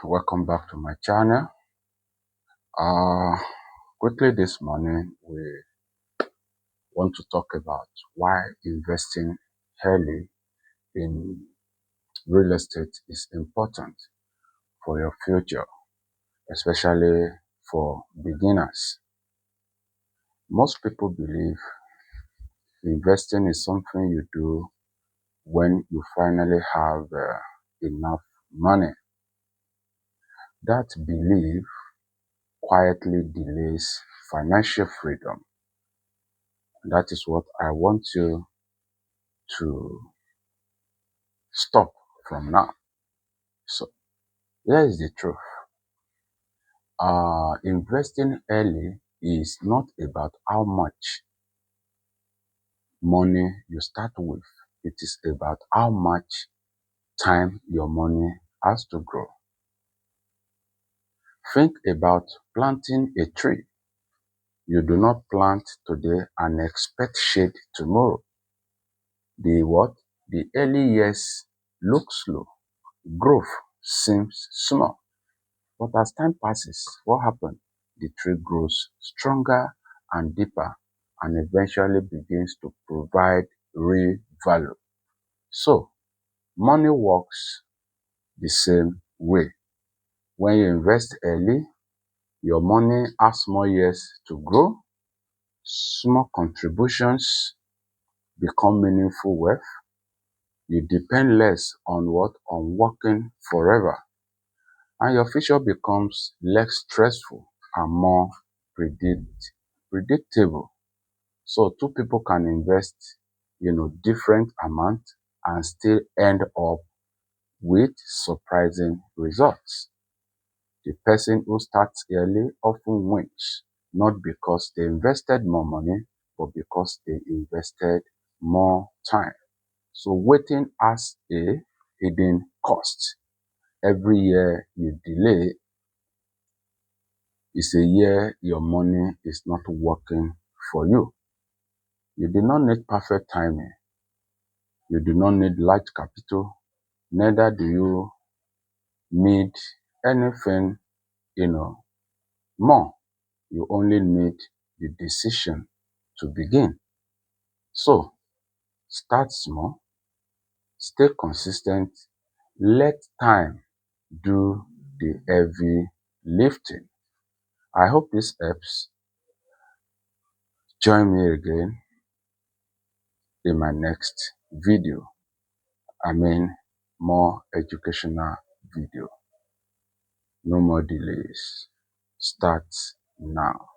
Welcome back to my channel. Quickly this morning, we want to talk about why investing early in real estate is important for your future, especially for beginners. Most people believe investing is something you do when you finally have enough money. That belief quietly delays financial freedom. That is what I want you to stop from now. So here is the truth. Investing early is not about how much money you start with. It is about how much time your money has to grow. Think about planting a tree. You do not plant today and expect shade tomorrow. The early years look slow. Growth seems small. But as time passes, what happens? The tree grows stronger and deeper and eventually begins to provide real value. So, money works the same way. When you invest early, your money has more years to grow. Small contributions become meaningful wealth. You depend less on working forever. And your future becomes less stressful and more predictable. So two people can invest, different amounts and still end up with surprising results. The person who starts early often wins, not because they invested more money, but because they invested more time. So waiting has a hidden cost. Every year you delay is a year your money is not working for you. You do not need perfect timing. You do not need large capital. Neither do you need anything, more. You only need the decision to begin. So, start small, stay consistent, let time do the heavy lifting. I hope this helps. Join me again in my next video. More educational video. No more delays. Start now.